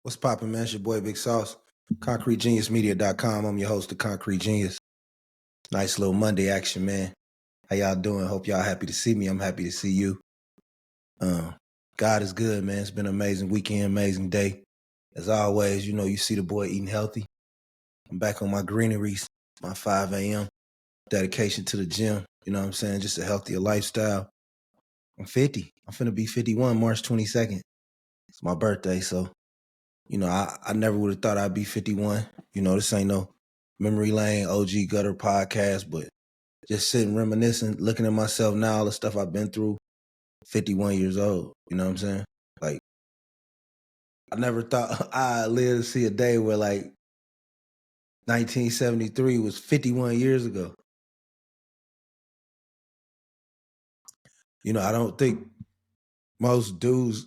What's poppin', man? It's your boy Big Sauce. ConcreteGeniusMedia.com. I'm your host, the Concrete Genius. Nice little Monday action, man. How y'all doing? Hope y'all happy to see me. I'm happy to see you. God is good, man. It's been an amazing weekend, amazing day. As always, you see the boy eating healthy. I'm back on my greeneries, my 5 a.m. dedication to the gym. You know what I'm saying? Just a healthier lifestyle. I'm 50. I'm finna be 51 March 22nd. It's my birthday, so I never would have thought I'd be 51. This ain't no memory lane, OG gutter podcast, but just sitting reminiscing, looking at myself now, all the stuff I've been through, 51 years old. You know what I'm saying? Like, I never thought I'd live to see a day where 1973 was 51 years ago. I don't think most dudes,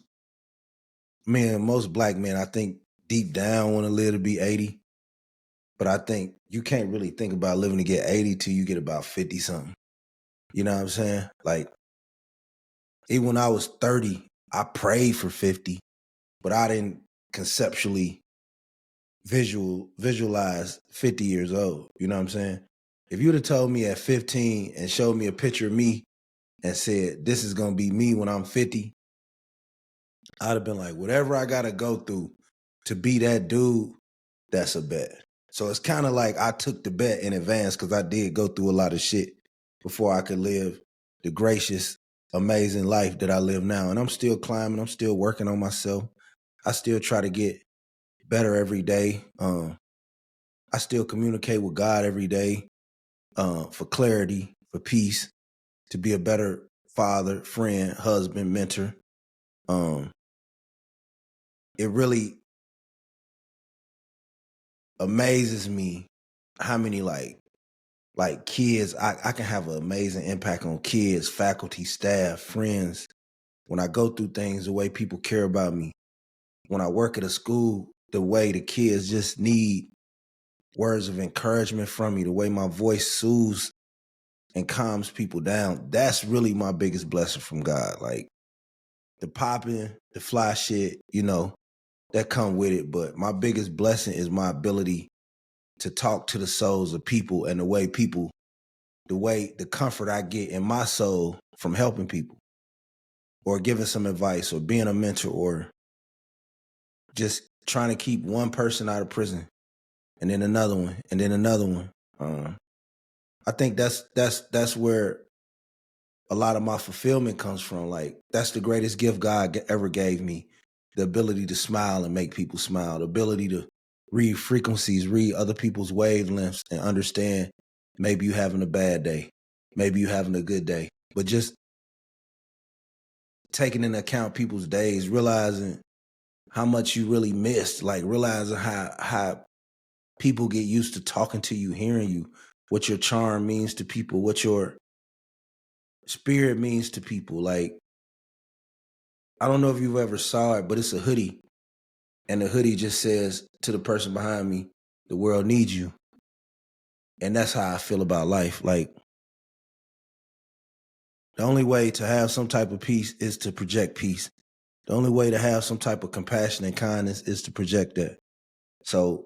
most black men, I think deep down want to live to be 80. But I think you can't really think about living to get 80 till you get about 50 something. You know what I'm saying? Like, even when I was 30, I prayed for 50, but I didn't conceptually visualize 50 years old. You know what I'm saying? If you would have told me at 15 and showed me a picture of me and said, this is going to be me when I'm 50, I'd have been like, whatever I got to go through to be that dude, that's a bet. So it's kind of like I took the bet in advance because I did go through a lot of shit before I could live the gracious, amazing life that I live now. And I'm still climbing. I'm still working on myself. I still try to get better every day. I still communicate with God every day for clarity, for peace, to be a better father, friend, husband, mentor. It really amazes me how many like kids, I can have an amazing impact on kids, faculty, staff, friends. When I go through things, the way people care about me. When I work at a school, the way the kids just need words of encouragement from me, the way my voice soothes and calms people down. That's really my biggest blessing from God. Like the popping, the fly shit, that come with it. But my biggest blessing is my ability to talk to the souls of people and the comfort I get in my soul from helping people or giving some advice or being a mentor or just trying to keep one person out of prison and then another one and then another one. I think that's where a lot of my fulfillment comes from. Like, that's the greatest gift God ever gave me. The ability to smile and make people smile, the ability to read frequencies, read other people's wavelengths and understand maybe you having a bad day, maybe you having a good day, but just taking into account people's days, realizing how much you really missed, like realizing how people get used to talking to you, hearing you, what your charm means to people, what your spirit means to people. Like, I don't know if you've ever saw it, but it's a hoodie. And the hoodie just says to the person behind me, the world needs you. And that's how I feel about life. Like, the only way to have some type of peace is to project peace. The only way to have some type of compassion and kindness is to project that. So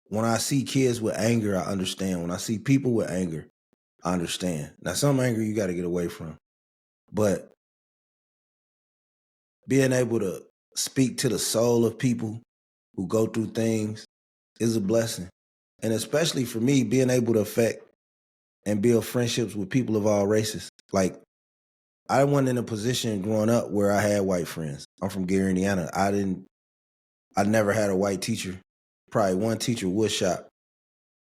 when I see kids with anger, I understand. When I see people with anger, I understand. Now, some anger you got to get away from. But being able to speak to the soul of people who go through things is a blessing. And especially for me, being able to affect and build friendships with people of all races. Like, I wasn't in a position growing up where I had white friends. I'm from Gary, Indiana. I never had a white teacher. Probably one teacher, woodshop.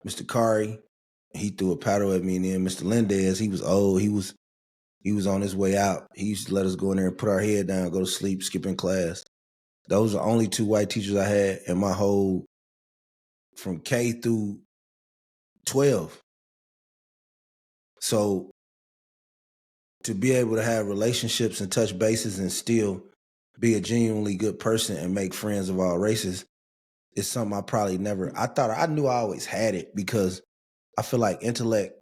Mr. Kari, he threw a paddle at me, and then Mr. Lendez, he was old. He was on his way out. He used to let us go in there and put our head down, go to sleep, skipping class. Those are the only two white teachers I had in my whole, from K through 12. So to be able to have relationships and touch bases and still be a genuinely good person and make friends of all races is something I probably never, I knew I always had it, because I feel like intellect,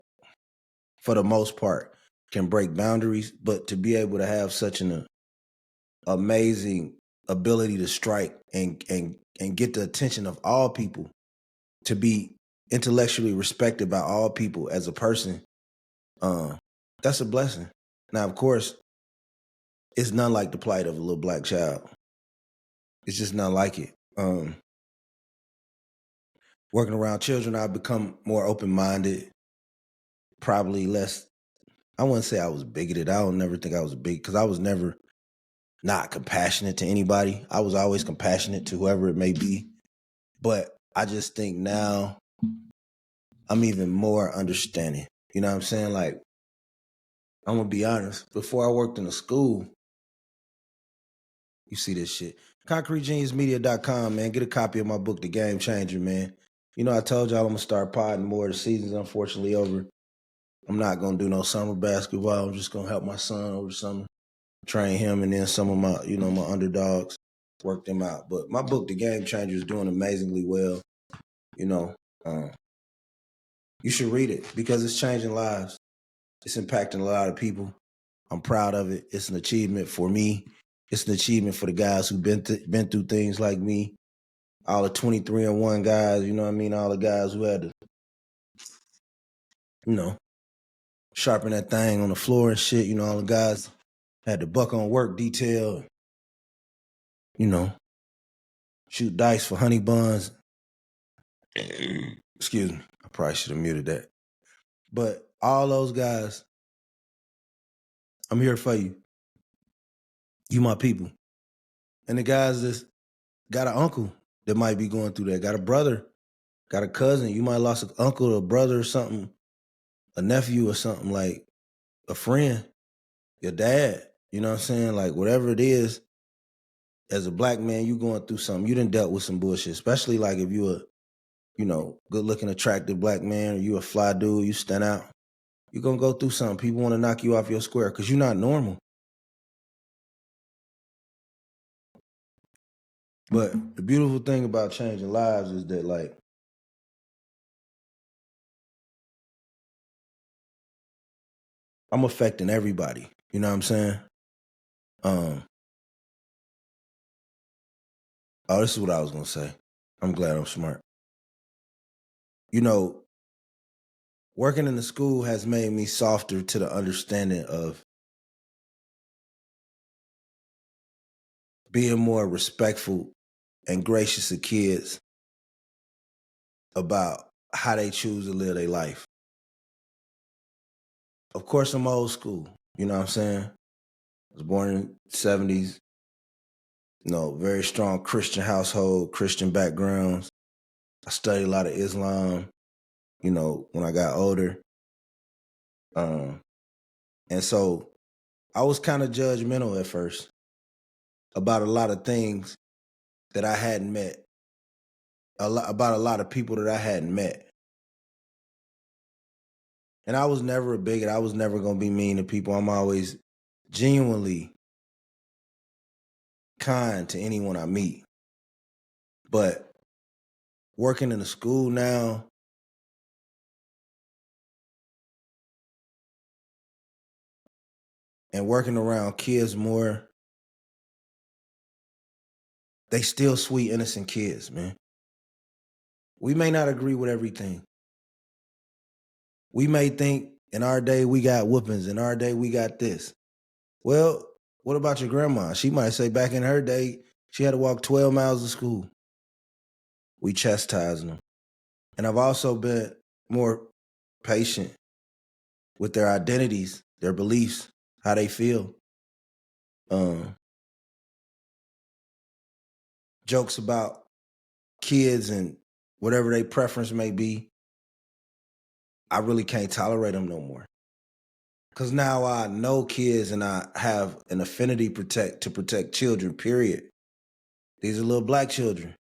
for the most part, can break boundaries, but to be able to have such an amazing ability to strike and get the attention of all people, to be intellectually respected by all people as a person, that's a blessing. Now, of course, it's not like the plight of a little black child. It's just not like it. Working around children, I've become more open-minded, probably less. I wouldn't say I was bigoted. I don't never think I was big, because I was never not compassionate to anybody. I was always compassionate to whoever it may be. But I just think now I'm even more understanding. You know what I'm saying? Like, I'm going to be honest. Before I worked in a school, you see this shit. ConcreteGeniusMedia.com, man. Get a copy of my book, The Game Changer, man. You know, I told y'all I'm going to start podding more. The season's unfortunately over. I'm not going to do no summer basketball. I'm just going to help my son over summer, train him, and then some of my, my underdogs, work them out. But my book, The Game Changer, is doing amazingly well. You should read it because it's changing lives. It's impacting a lot of people. I'm proud of it. It's an achievement for me. It's an achievement for the guys who've been through things like me. All the 23-and-1 guys, you know what I mean? All the guys who had to, sharpen that thing on the floor and shit. All the guys had to buck on work detail. Shoot dice for honey buns. Excuse me. I probably should have muted that. But all those guys, I'm here for you. You my people. And the guys that's got an uncle that might be going through that, got a brother, got a cousin. You might have lost an uncle or a brother or something, a nephew or something, like a friend, your dad. You know what I'm saying? Like, whatever it is, as a black man, you going through something. You done dealt with some bullshit, especially like if you a, good-looking, attractive black man, or you a fly dude, you stand out. You're going to go through something. People want to knock you off your square because you're not normal. But the beautiful thing about changing lives is that, like, I'm affecting everybody. You know what I'm saying? Oh, this is what I was going to say. I'm glad I'm smart. Working in the school has made me softer to the understanding of being more respectful and gracious of kids about how they choose to live their life. Of course, I'm old school. You know what I'm saying? I was born in the 70s. Very strong Christian household, Christian backgrounds. I studied a lot of Islam, when I got older. And so I was kind of judgmental at first about a lot of things that I hadn't met, about a lot of people that I hadn't met. And I was never a bigot. I was never going to be mean to people. I'm always genuinely kind to anyone I meet. But working in a school now, and working around kids more, they still sweet, innocent kids, man. We may not agree with everything. We may think in our day we got whoopings, in our day we got this. Well, what about your grandma? She might say back in her day, she had to walk 12 miles to school. We chastising them. And I've also been more patient with their identities, their beliefs, how they feel. Jokes about kids and whatever their preference may be, I really can't tolerate them no more. Because now I know kids and I have an affinity to protect children, period. These are little black children.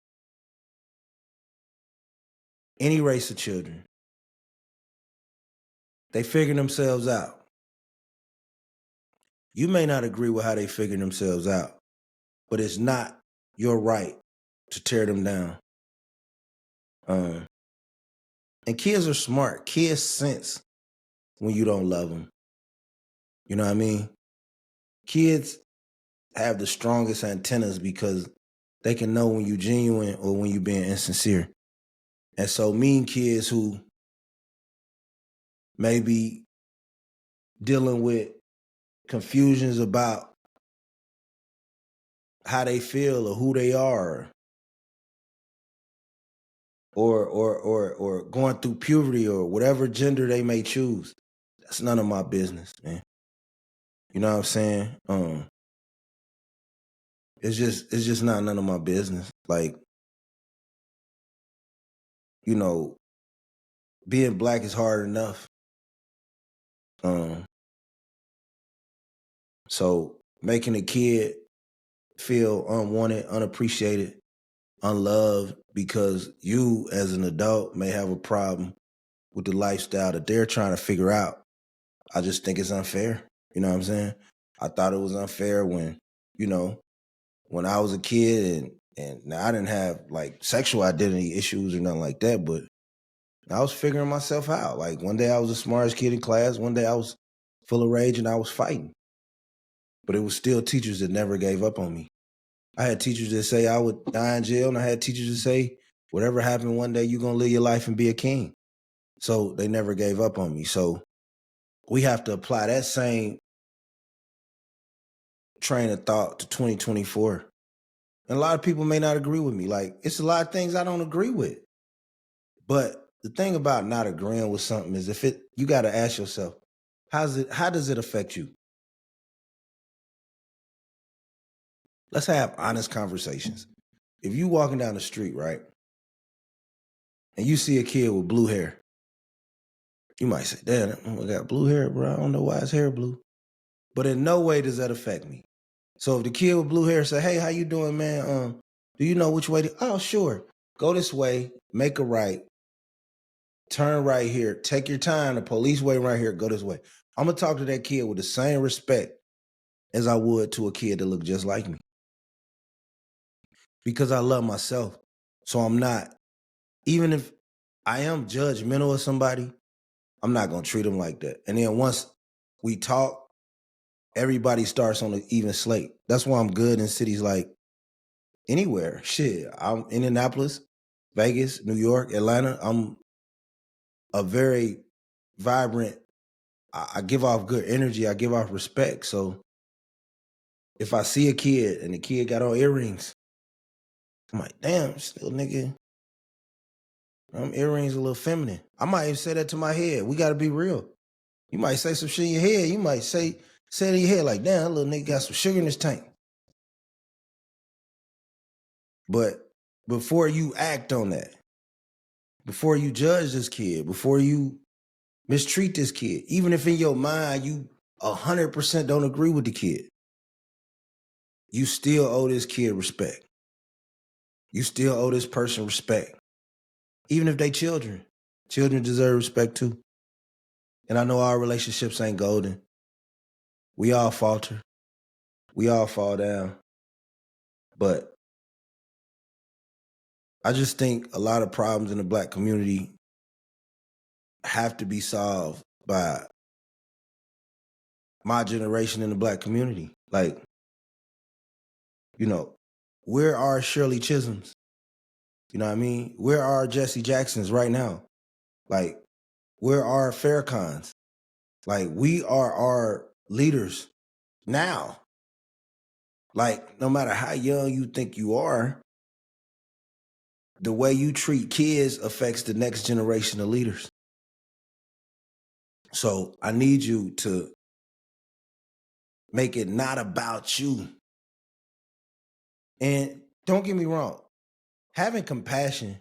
Any race of children. They figure themselves out. You may not agree with how they figure themselves out, but it's not your right to tear them down. And kids are smart. Kids sense when you don't love them. You know what I mean? Kids have the strongest antennas because they can know when you're genuine or when you're being insincere. And so mean kids who may be dealing with confusions about how they feel or who they are, or going through puberty or whatever gender they may choose, that's none of my business, man. You know what I'm saying? It's just not none of my business. Like, you know, being black is hard enough. So making a kid feel unwanted, unappreciated, unloved because you as an adult may have a problem with the lifestyle that they're trying to figure out, I just think it's unfair. You know what I'm saying? I thought it was unfair when, you know, when I was a kid and now I didn't have like sexual identity issues or nothing like that, but I was figuring myself out. Like one day I was the smartest kid in class, one day I was full of rage and I was fighting. But it was still teachers that never gave up on me. I had teachers that say I would die in jail, and I had teachers that say, whatever happened one day, you're going to live your life and be a king. So they never gave up on me. So we have to apply that same train of thought to 2024. And a lot of people may not agree with me. Like, it's a lot of things I don't agree with. But the thing about not agreeing with something is you got to ask yourself, how does it affect you? Let's have honest conversations. If you walking down the street, right, and you see a kid with blue hair, you might say, damn, I got blue hair, bro. I don't know why his hair blue. But in no way does that affect me. So if the kid with blue hair say, hey, how you doing, man? Do you know which way to? Oh, sure. Go this way, make a right, turn right here, take your time, the police way right here, go this way. I'm going to talk to that kid with the same respect as I would to a kid that looked just like me. Because I love myself. So I'm not, even if I am judgmental of somebody, I'm not going to treat them like that. And then once we talk, everybody starts on an even slate. That's why I'm good in cities like anywhere. Shit, I'm Indianapolis, Vegas, New York, Atlanta. I'm a very vibrant, I give off good energy. I give off respect. So if I see a kid and the kid got on earrings, I'm like, damn, still nigga, earrings a little feminine. I might even say that to my head. We got to be real. You might say some shit in your head. You might say it in your head like, damn, that little nigga got some sugar in his tank. But before you act on that, before you judge this kid, before you mistreat this kid, even if in your mind you 100% don't agree with the kid, you still owe this kid respect. You still owe this person respect. Even if they children. Children deserve respect too. And I know our relationships ain't golden. We all falter. We all fall down. But I just think a lot of problems in the Black community have to be solved by my generation in the Black community. Like, you know, where are Shirley Chisholms? You know what I mean? Where are Jesse Jacksons right now? Like, where are Farrakhan's? Like, we are our leaders now. Like, no matter how young you think you are, the way you treat kids affects the next generation of leaders. So I need you to make it not about you. And don't get me wrong, having compassion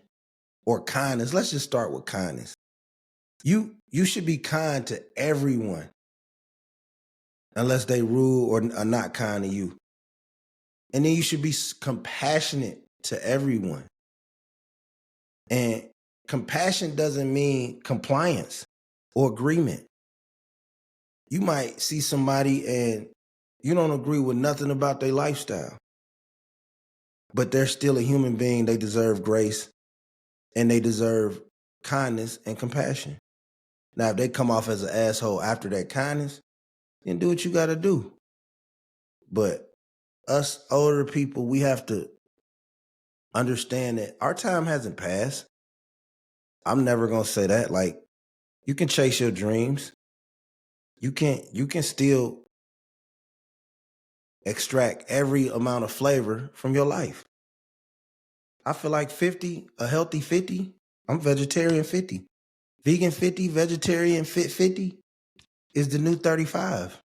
or kindness, let's just start with kindness. You should be kind to everyone unless they rude or are not kind to you. And then you should be compassionate to everyone. And compassion doesn't mean compliance or agreement. You might see somebody and you don't agree with nothing about their lifestyle, but they're still a human being. They deserve grace and they deserve kindness and compassion. Now, if they come off as an asshole after that kindness, then do what you got to do. But us older people, we have to understand that our time hasn't passed. I'm never gonna say that. Like, you can chase your dreams. You can still extract every amount of flavor from your life. I feel like 50, a healthy 50, I'm vegetarian 50. Vegan 50, vegetarian fit 50 is the new 35.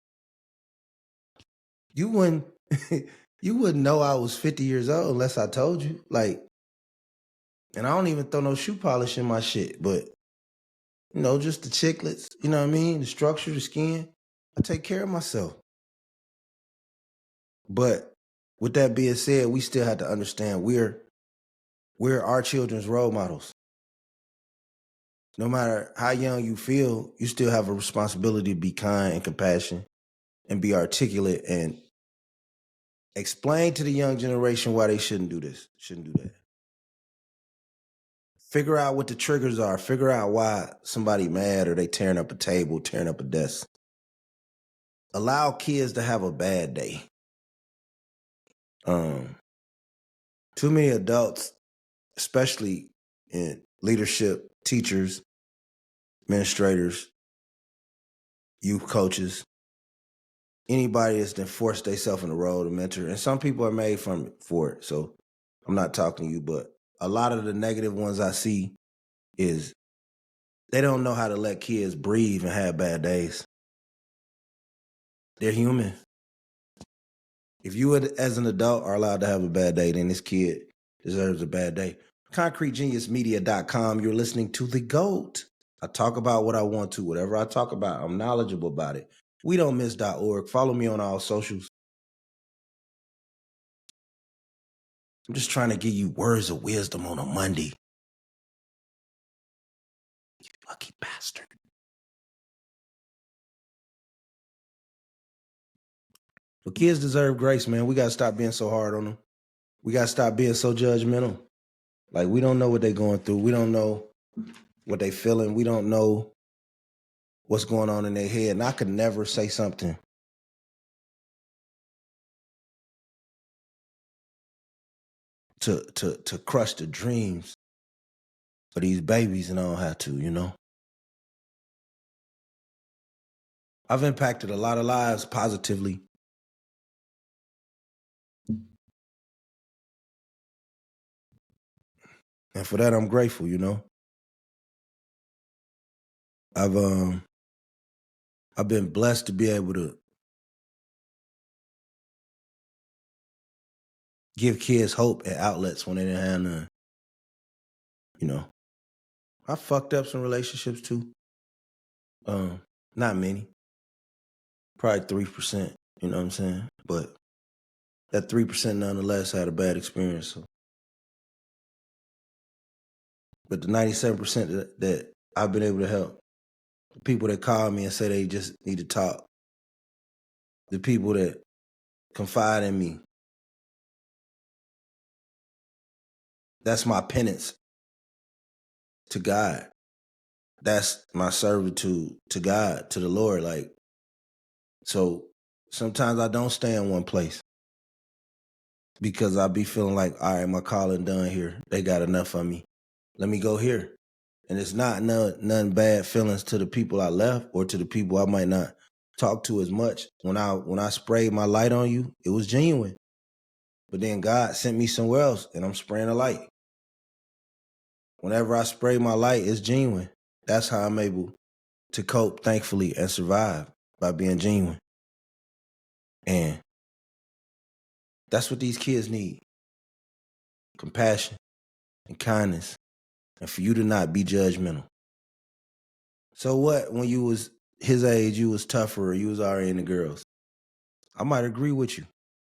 You wouldn't you wouldn't know I was 50 years old unless I told you. Like, and I don't even throw no shoe polish in my shit, but just the chiclets, you know what I mean? The structure, the skin. I take care of myself. But with that being said, we still have to understand we're our children's role models. No matter how young you feel, you still have a responsibility to be kind and compassionate and be articulate and explain to the young generation why they shouldn't do this, shouldn't do that. Figure out what the triggers are. Figure out why somebody mad or they tearing up a table, tearing up a desk. Allow kids to have a bad day. Too many adults, especially in leadership, teachers, administrators, youth coaches, anybody that's then forced themselves in the role to mentor. And some people are made for it. So I'm not talking to you, but a lot of the negative ones I see is they don't know how to let kids breathe and have bad days. They're human. If you as an adult are allowed to have a bad day, then this kid deserves a bad day. ConcreteGeniusMedia.com. You're listening to The GOAT. I talk about what I want to. Whatever I talk about, I'm knowledgeable about it. We don't miss.org. Follow me on all socials. I'm just trying to give you words of wisdom on a Monday. You lucky bastard. But kids deserve grace, man. We got to stop being so hard on them. We got to stop being so judgmental. Like, we don't know what they're going through. We don't know what they're feeling. We don't know what's going on in their head. And I could never say something to crush the dreams of these babies, and I don't have to. I've impacted a lot of lives positively. And for that, I'm grateful, I've been blessed to be able to give kids hope and outlets when they didn't have none. I fucked up some relationships too. Not many. Probably 3%, you know what I'm saying? But that 3% nonetheless had a bad experience. So. But the 97% that I've been able to help, the people that call me and say they just need to talk, the people that confide in me, that's my penance to God. That's my servitude to God, to the Lord. Like, so sometimes I don't stay in one place because I be feeling like, all right, my calling done here. They got enough of me. Let me go here. And it's not none bad feelings to the people I left or to the people I might not talk to as much. When I sprayed my light on you, it was genuine. But then God sent me somewhere else and I'm spraying a light. Whenever I spray my light, it's genuine. That's how I'm able to cope, thankfully, and survive, by being genuine. And that's what these kids need. Compassion and kindness. And for you to not be judgmental. So what, when you was his age, you was tougher or you was already into girls? I might agree with you,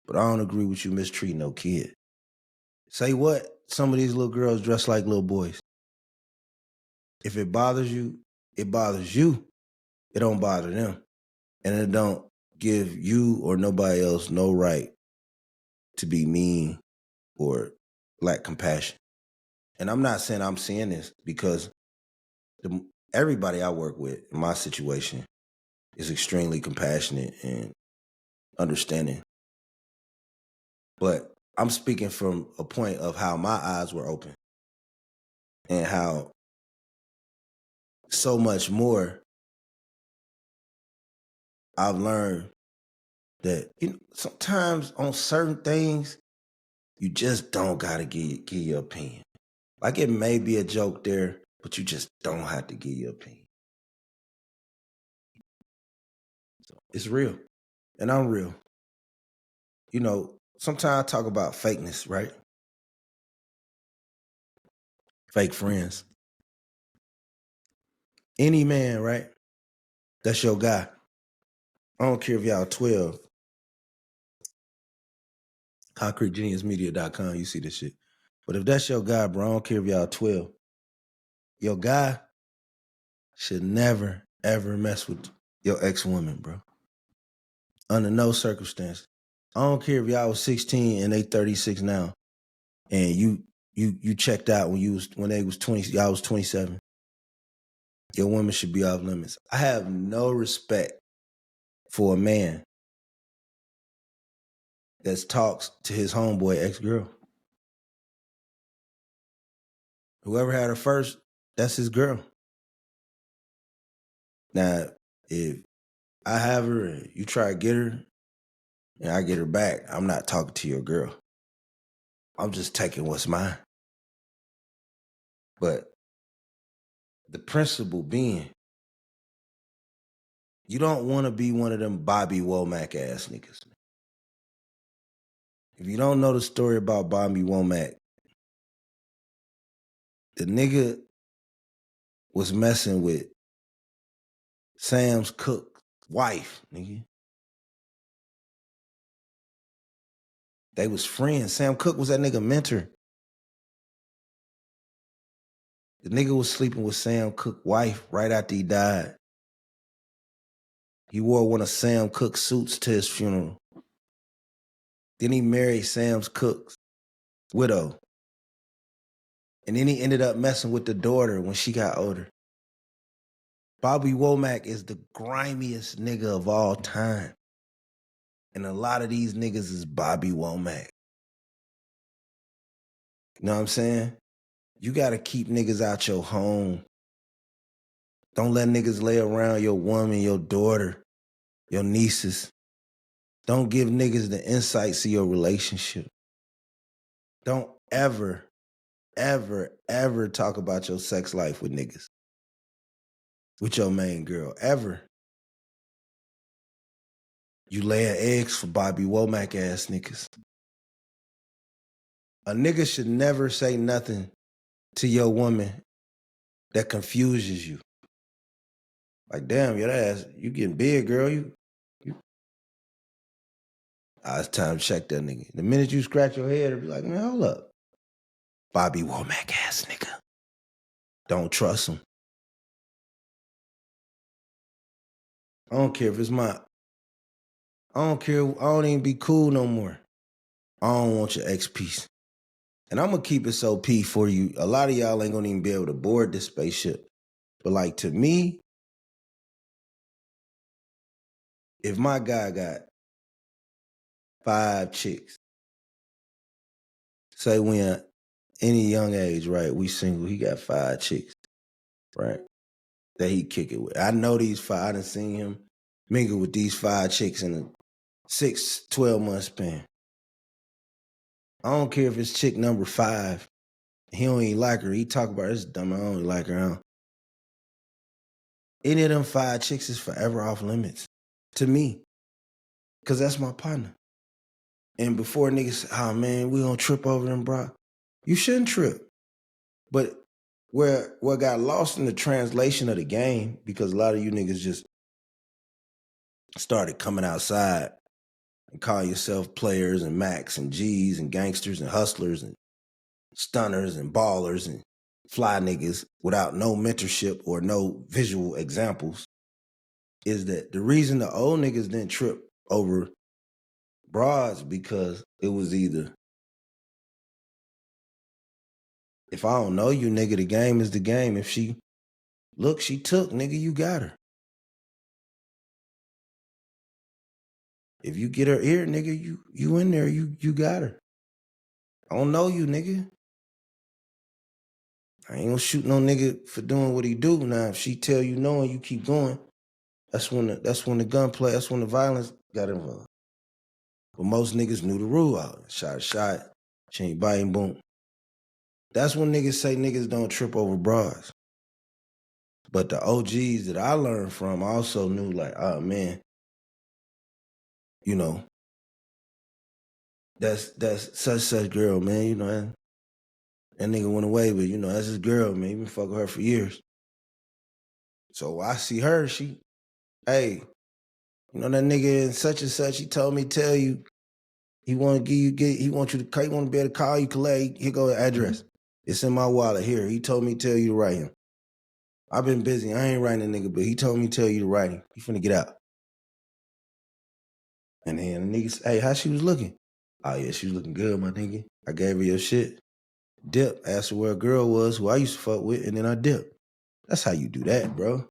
but I don't agree with you mistreating no kid. Say what? Some of these little girls dress like little boys. If it bothers you, it bothers you. It don't bother them. And it don't give you or nobody else no right to be mean or lack compassion. And I'm not saying I'm seeing this because everybody I work with in my situation is extremely compassionate and understanding. But I'm speaking from a point of how my eyes were open and how so much more I've learned that, you know, sometimes on certain things, you just don't gotta give your opinion. Like, it may be a joke there, but you just don't have to give your opinion. So it's real. And I'm real. You know, sometimes I talk about fakeness, right? Fake friends. Any man, right? That's your guy. I don't care if y'all 12. ConcreteGeniusMedia.com, you see this shit. But if that's your guy, bro, I don't care if y'all 12. Your guy should never, ever mess with your ex-woman, bro. Under no circumstance. I don't care if y'all was 16 and they 36 now, and you checked out when they was 20, y'all was 27. Your woman should be off limits. I have no respect for a man that talks to his homeboy ex-girl. Whoever had her first, that's his girl. Now, if I have her and you try to get her and I get her back, I'm not talking to your girl. I'm just taking what's mine. But the principle being, you don't want to be one of them Bobby Womack ass niggas. If you don't know the story about Bobby Womack, the nigga was messing with Sam Cooke's wife, nigga. They was friends. Sam Cooke was that nigga mentor. The nigga was sleeping with Sam Cooke's wife right after he died. He wore one of Sam Cooke's suits to his funeral. Then he married Sam Cooke's widow. And then he ended up messing with the daughter when she got older. Bobby Womack is the grimiest nigga of all time. And a lot of these niggas is Bobby Womack. You know what I'm saying? You gotta keep niggas out your home. Don't let niggas lay around your woman, your daughter, your nieces. Don't give niggas the insights of your relationship. Don't ever, ever, ever talk about your sex life with niggas. With your main girl, ever. You laying eggs for Bobby Womack ass niggas. A nigga should never say nothing to your woman that confuses you. Like, damn, your ass, you getting big, girl. It's time to check that nigga. The minute you scratch your head, it'll be like, man, hold up. Bobby Womack ass nigga. Don't trust him. I don't care if it's I don't care. I don't even be cool no more. I don't want your ex piece. And I'm going to keep it so P for you. A lot of y'all ain't going to even be able to board this spaceship. But like, to me, if my guy got 5 chicks, say when any young age, right, we single, he got 5 chicks, right, that he kick it with. I know these 5. I done seen him mingle with these 5 chicks in a 12-month span. I don't care if it's chick number 5. He don't even like her. He talk about this dumb. I don't even like her. Any of them 5 chicks is forever off limits to me, because that's my partner. And before niggas, oh man, we gonna trip over them, bro. You shouldn't trip. But where got lost in the translation of the game, because a lot of you niggas just started coming outside and calling yourself players and Macs and G's and gangsters and hustlers and stunners and ballers and fly niggas without no mentorship or no visual examples, is that the reason the old niggas didn't trip over broads, because it was either, if I don't know you, nigga, the game is the game. If she took, nigga, you got her. If you get her ear, nigga, you in there, you got her. I don't know you, nigga. I ain't gonna shoot no nigga for doing what he do. Now, if she tell you no and you keep going, that's when the gunplay, that's when the violence got involved. But most niggas knew the rule out. Shot a shot, she ain't biting, boom. That's when niggas say niggas don't trip over bras. But the OGs that I learned from also knew like, oh man, you know, that's such girl, man, you know, that nigga went away, but you know, that's his girl, man. He been fucking her for years. So I see her, hey, you know that nigga in such and such, he told me tell you, he want to he want you to, he want to be able to call you, collect, here go the address. It's in my wallet here. He told me tell you to write him. I've been busy. I ain't writing a nigga, but he told me tell you to write him. He finna get out. And then the nigga said, hey, how she was looking? Oh yeah, she was looking good, my nigga. I gave her your shit. Dip, asked her where a girl was who I used to fuck with, and then I dipped. That's how you do that, bro.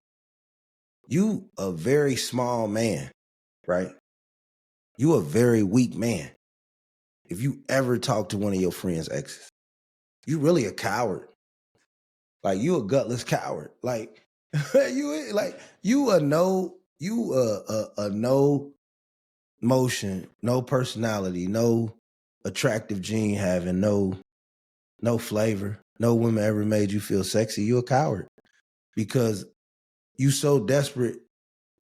You a very small man, right? You a very weak man. If you ever talk to one of your friends' exes, you really a coward. Like you a gutless coward. Like you a no motion, no personality, no attractive gene having, no flavor. No woman ever made you feel sexy. You a coward because you so desperate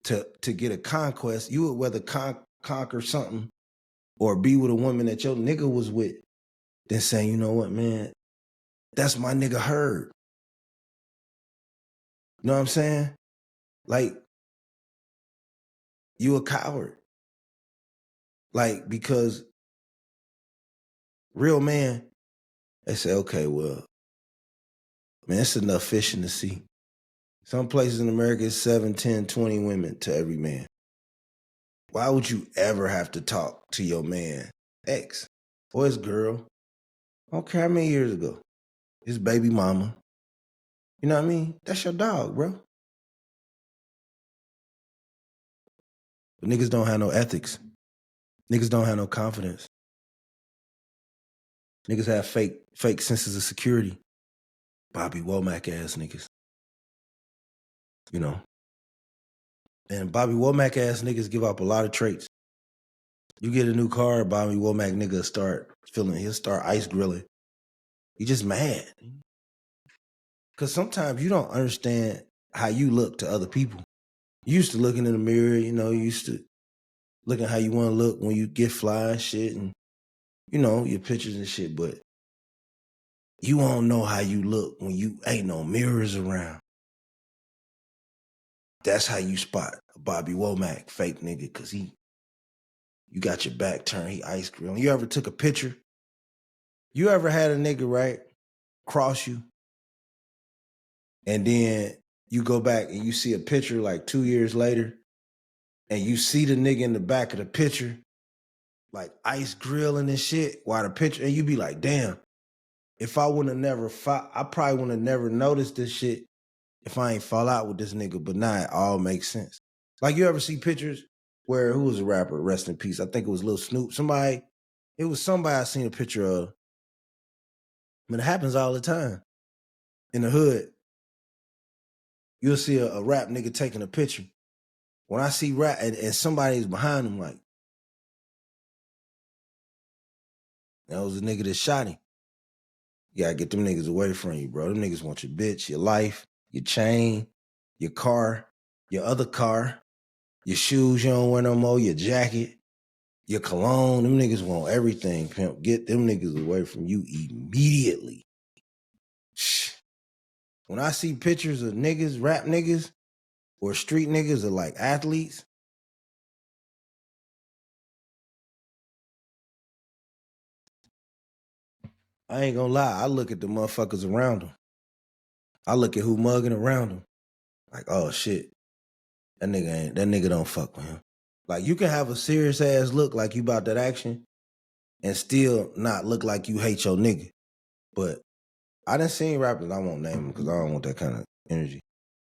to get a conquest. You would rather conquer something or be with a woman that your nigga was with than saying, you know what, man, that's my nigga Herb. You know what I'm saying? Like, you a coward. Like, because real man, they say, okay, well, man, it's enough fish in the sea. Some places in America, it's 7, 10, 20 women to every man. Why would you ever have to talk to your man ex or his girl? I don't care how many years ago. His baby mama. You know what I mean? That's your dog, bro. But niggas don't have no ethics. Niggas don't have no confidence. Niggas have fake senses of security. Bobby Womack ass niggas. You know? And Bobby Womack ass niggas give up a lot of traits. You get a new car, Bobby Womack nigga he'll start ice grilling. You just mad. Cause sometimes you don't understand how you look to other people. You used to looking in the mirror, you know, you used to looking how you want to look when you get fly and shit and, you know, your pictures and shit, but you won't know how you look when you ain't no mirrors around. That's how you spot a Bobby Womack fake nigga, cause you got your back turned, he ice grilling. You ever took a picture? You ever had a nigga, right, cross you, and then you go back and you see a picture like 2 years later, and you see the nigga in the back of the picture, like ice grilling and shit, while the picture, and you be like, damn, if I wouldn't have never I probably wouldn't have never noticed this shit if I ain't fall out with this nigga, but now it all makes sense. Like you ever see pictures where, who was a rapper, rest in peace, I think it was Lil Snoop, it was somebody I seen a picture of. I mean, it happens all the time. In the hood, you'll see a rap nigga taking a picture. When I see rap and somebody's behind him, like, that was the nigga that shot him. You gotta get them niggas away from you, bro. Them niggas want your bitch, your life, your chain, your car, your other car, your shoes you don't wear no more, your jacket, your cologne. Them niggas want everything, pimp. Get them niggas away from you immediately. Shh. When I see pictures of niggas, rap niggas, or street niggas or like athletes, I ain't gonna lie, I look at the motherfuckers around them. I look at who mugging around them. Like, oh shit, that nigga don't fuck with him. Like, you can have a serious ass look like you about that action and still not look like you hate your nigga. But I done seen rappers, I won't name them because I don't want that kind of energy.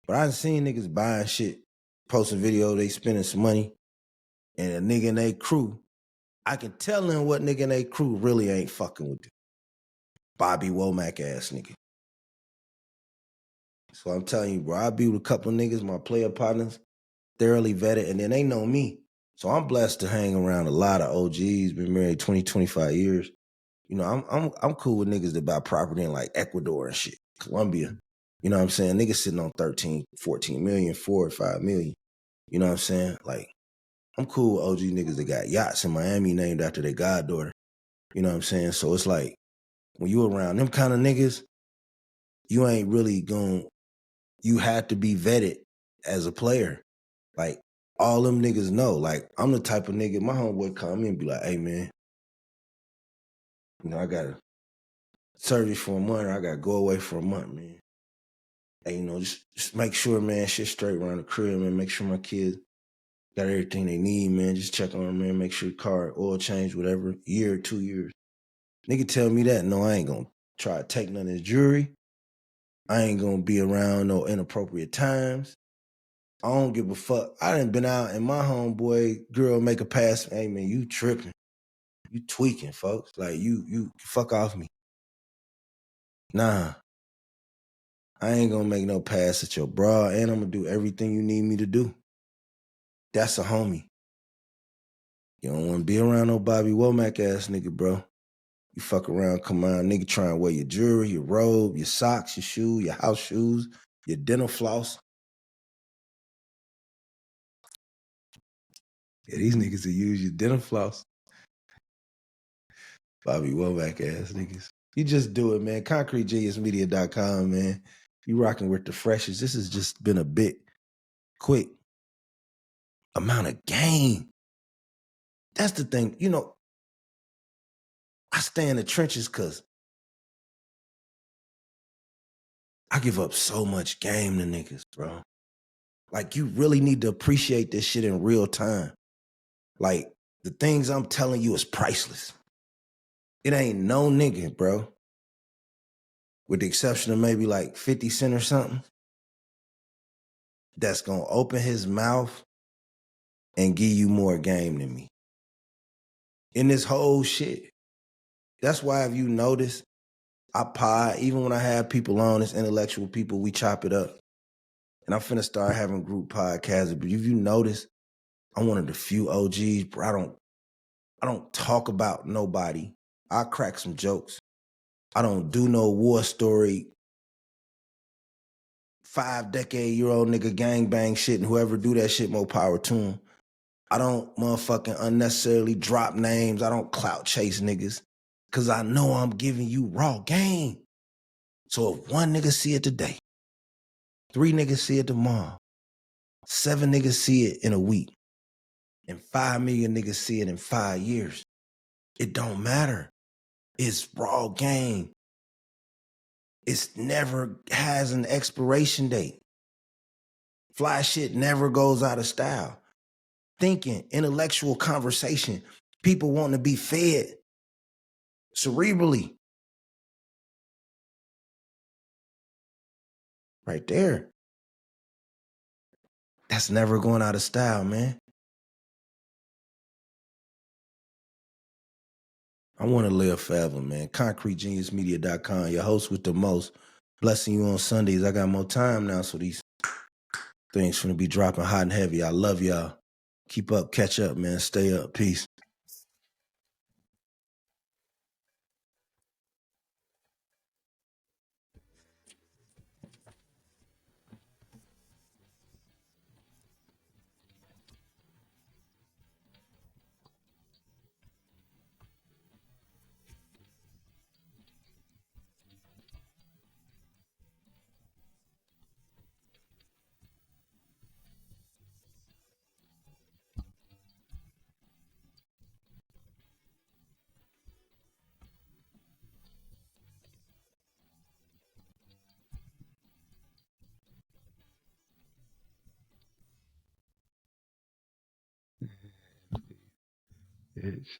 But I done seen niggas buying shit, posting video, they spending some money, and a nigga in their crew, I can tell them what nigga in their crew really ain't fucking with them. Bobby Womack ass nigga. So I'm telling you, bro, I be with a couple of niggas, my player partners, thoroughly vetted, and then they know me. So I'm blessed to hang around a lot of OGs, been married 20, 25 years. You know, I'm cool with niggas that buy property in like Ecuador and shit, Colombia. You know what I'm saying? Niggas sitting on 13, 14 million, 4 or 5 million. You know what I'm saying? Like, I'm cool with OG niggas that got yachts in Miami named after their goddaughter. You know what I'm saying? So it's like, when you around them kind of niggas, you ain't really you have to be vetted as a player. Like, all them niggas know. Like, I'm the type of nigga, my homeboy come in and be like, hey, man, you know, I got to service for a month or I got to go away for a month, man. Hey, you know, just make sure, man, shit straight around the crib, man. Make sure my kids got everything they need, man. Just check on them, man. Make sure the car, oil change, whatever, year or 2 years. Nigga tell me that, no, I ain't going to try to take none of his jewelry. I ain't going to be around no inappropriate times. I don't give a fuck. I done been out and my homeboy girl make a pass. Hey, man, you tripping. You tweaking, folks. Like, you fuck off me. Nah. I ain't gonna make no pass at your bra, and I'm gonna do everything you need me to do. That's a homie. You don't wanna be around no Bobby Womack ass nigga, bro. You fuck around, come on, nigga try and wear your jewelry, your robe, your socks, your shoe, your house shoes, your dental floss. Yeah, these niggas will use your dental floss. Bobby Womack ass niggas. You just do it, man. ConcreteGeniusMedia.com, man. You rocking with the freshest. This has just been a bit quick amount of game. That's the thing. You know, I stay in the trenches because I give up so much game to niggas, bro. Like, you really need to appreciate this shit in real time. Like, the things I'm telling you is priceless. It ain't no nigga, bro, with the exception of maybe like 50 Cent or something, that's gonna open his mouth and give you more game than me. In this whole shit. That's why, if you notice, I pod, even when I have people on, it's intellectual people, we chop it up. And I'm finna start having group podcasts. But if you notice, I'm one of the few OGs, bro. I don't talk about nobody. I crack some jokes. I don't do no war story, 5-decade-year-old nigga gangbang shit, and whoever do that shit, more power to them. I don't motherfucking unnecessarily drop names. I don't clout chase niggas, because I know I'm giving you raw game. So if one nigga see it today, 3 niggas see it tomorrow, 7 niggas see it in a week, and 5 million niggas see it in 5 years, it don't matter. It's raw game. It's never has an expiration date. Fly shit never goes out of style. Thinking, intellectual conversation, people want to be fed cerebrally. Right there. That's never going out of style, man. I want to live forever, man. ConcreteGeniusMedia.com, your host with the most. Blessing you on Sundays. I got more time now, so these things finna be dropping hot and heavy. I love y'all. Keep up, catch up, man. Stay up. Peace. It's